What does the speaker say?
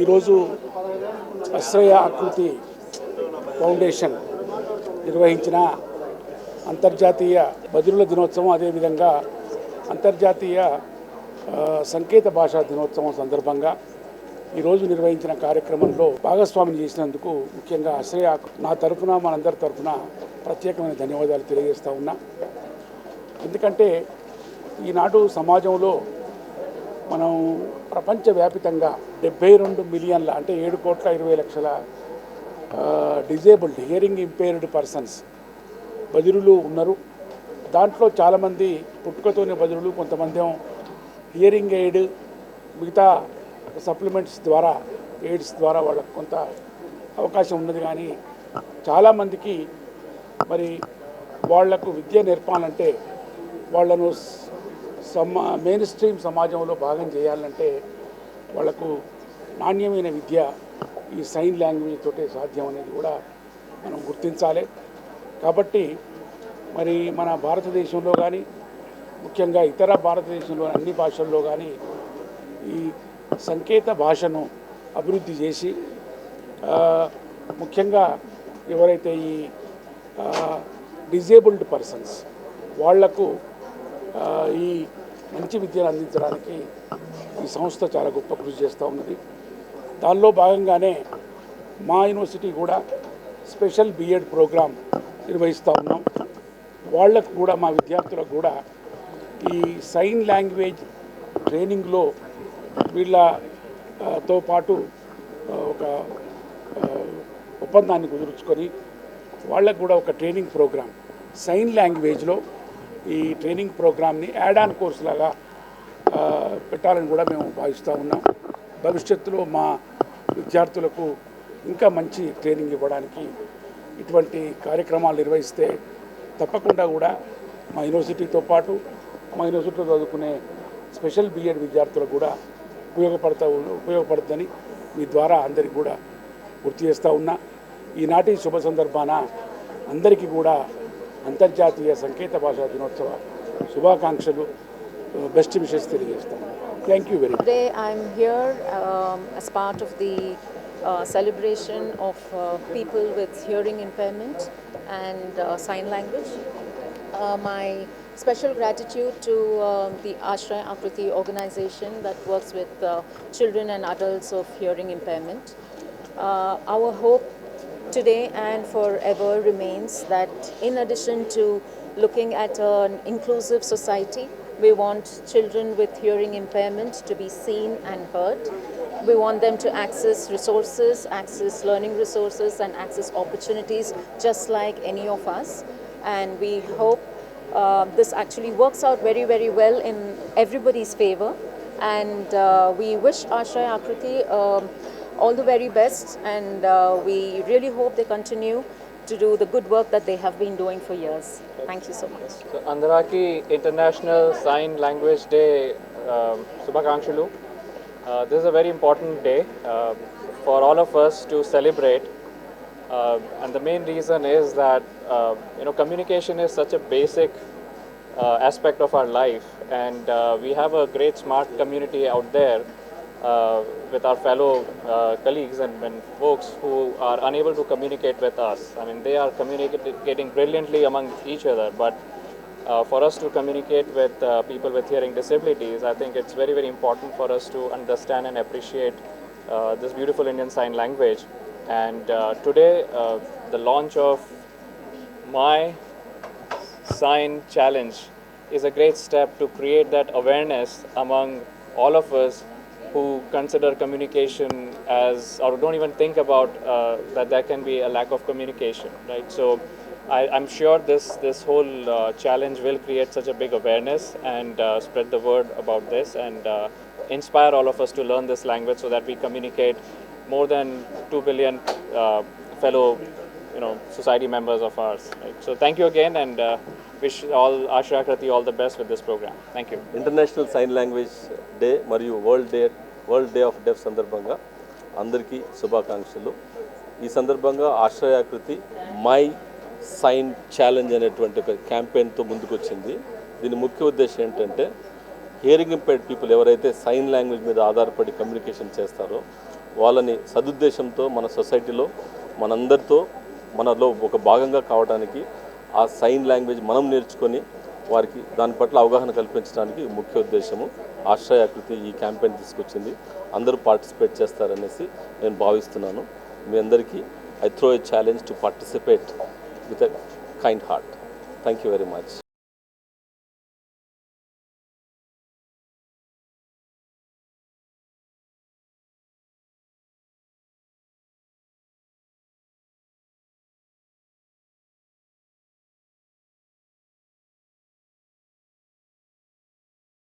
ఈరోజు అశ్రయ ఆకృతి ఫౌండేషన్ నిర్వహించిన అంతర్జాతీయ బదిరుల దినోత్సవం, అదేవిధంగా అంతర్జాతీయ సంకేత భాషా దినోత్సవం సందర్భంగా ఈరోజు నిర్వహించిన కార్యక్రమంలో భాగస్వామిని చేసినందుకు ముఖ్యంగా అశ్రయ నా తరఫున మనందరి తరఫున ప్రత్యేకమైన ధన్యవాదాలు తెలియజేస్తూ ఉన్నా. ఎందుకంటే ఈనాడు సమాజంలో మనం ప్రపంచవ్యాపితంగా 72 మిలియన్ల అంటే 7,20,00,000 డిజేబుల్డ్ హియరింగ్ ఇంపేర్డ్ పర్సన్స్ బదిరులు ఉన్నారు. దాంట్లో చాలామంది పుట్టుకతోనే బదిరులు, కొంతమంది హియరింగ్ ఎయిడ్, మిగతా సప్లిమెంట్స్ ద్వారా ఎయిడ్స్ ద్వారా వాళ్ళకు కొంత అవకాశం ఉన్నది. కానీ చాలామందికి మరి వాళ్లకు విద్య నేర్పాలంటే, వాళ్ళను మెయిన్ స్ట్రీమ్ సమాజంలో భాగం చేయాలంటే వాళ్లకు నాణ్యమైన విద్య ఈ సైన్ లాంగ్వేజ్ తోటే సాధ్యం అనేది కూడా మనం గుర్తించాలి. కాబట్టి మరి మన భారతదేశంలో కానీ, ముఖ్యంగా ఇతర భారతదేశంలో అన్ని భాషల్లో కానీ ఈ సంకేత భాషను అభివృద్ధి చేసి ముఖ్యంగా ఎవరైతే ఈ డిజేబుల్డ్ పర్సన్స్ వాళ్లకు ఈ మంచి విద్యను అందించడానికి ఈ సంస్థ చాలా గొప్ప కృషి చేస్తూ ఉన్నది. దానిలో భాగంగానే మా యూనివర్సిటీ కూడా స్పెషల్ బిఎడ్ ప్రోగ్రాం నిర్వహిస్తూ ఉన్నాం. వాళ్లకు కూడా, మా విద్యార్థులకు కూడా ఈ సైన్ లాంగ్వేజ్ ట్రైనింగ్లో వీళ్ళతో పాటు ఒక ఒప్పందాన్ని కుదుర్చుకొని వాళ్ళకు కూడా ఒక ట్రైనింగ్ ప్రోగ్రాం సైన్ లాంగ్వేజ్లో ఈ ట్రైనింగ్ ప్రోగ్రామ్ని యాడ్ ఆన్ కోర్స్ లాగా పెట్టాలని కూడా మేము భావిస్తూ ఉన్నాం. భవిష్యత్తులో మా విద్యార్థులకు ఇంకా మంచి ట్రైనింగ్ ఇవ్వడానికి ఇటువంటి కార్యక్రమాలు నిర్వహిస్తే తప్పకుండా కూడా మా యూనివర్సిటీతో పాటు మా యూనివర్సిటీలో చదువుకునే స్పెషల్ బిఎడ్ విద్యార్థులకు కూడా ఉపయోగపడుతుందని మీ ద్వారా అందరికీ కూడా గుర్తు చేస్తూ ఉన్నా. ఈనాటి శుభ సందర్భాన అందరికీ కూడా అంతర్జాతీయ సంకేత భాషా దినోత్సవ శుభాకాంక్షలు, బెస్ట్ విషెస్ తెలియజేస్తాను. Thank you very much. Today I'm here as part of the celebration of people with hearing impairment and sign language. My special gratitude to the Ashraya Akriti organization that works with children and adults of hearing impairment. Our hope today and forever remains that in addition to looking at an inclusive society, we want children with hearing impairment to be seen and heard. We want them to access resources, access learning resources and access opportunities just like any of us. And we hope this actually works out very, very well in everybody's favor. And we wish Ashraya Akriti all the very best, and we really hope they continue to do the good work that they have been doing for years. Thank you so much. So, Andaraki International Sign Language Day Subhakankshulu. This is a very important day for all of us to celebrate, and the main reason is that communication is such a basic aspect of our life, and we have a great smart community out there with our fellow colleagues and folks who are unable to communicate with us. I mean, they are communicating brilliantly among each other, but for us to communicate with people with hearing disabilities, I think it's very, very important for us to understand and appreciate this beautiful Indian Sign Language. And today, the launch of My Sign Challenge is a great step to create that awareness among all of us who consider communication as, or don't even think about that there can be a lack of communication, right? So I'm sure this whole challenge will create such a big awareness and spread the word about this and inspire all of us to learn this language so that we communicate more than 2 billion fellow society members of ours, right? So thank you again, and wish all Ashraya Akriti all the best with this program. Thank you. International Sign Language Day మరియు world day of డెఫ్ సందర్భంగా అందరికీ శుభాకాంక్షలు. ఈ సందర్భంగా ఆశ్రయ ఆకృతి my sign challenge అనేటువంటి ఒక క్యాంపెయిన్తో ముందుకు వచ్చింది. దీని ముఖ్య ఉద్దేశం ఏంటంటే హియరింగ్ ఇంపైర్డ్ పీపుల్ ఎవరైతే సైన్ లాంగ్వేజ్ మీద ఆధారపడి కమ్యూనికేషన్ చేస్తారో వాళ్ళని సదుద్దేశంతో మన సొసైటీలో మనందరితో మనలో ఒక భాగంగా కావడానికి ఆ సైన్ లాంగ్వేజ్ మనం నేర్చుకొని వారికి దాని పట్ల అవగాహన కల్పించడానికి ముఖ్య ఉద్దేశము ఆశ్రయాకృతి ఈ క్యాంపెయిన్ తీసుకొచ్చింది. అందరూ పార్టిసిపేట్ చేస్తారనేసి నేను భావిస్తున్నాను. మీ అందరికీ I throw a challenge to participate with a kind heart. Thank you very much.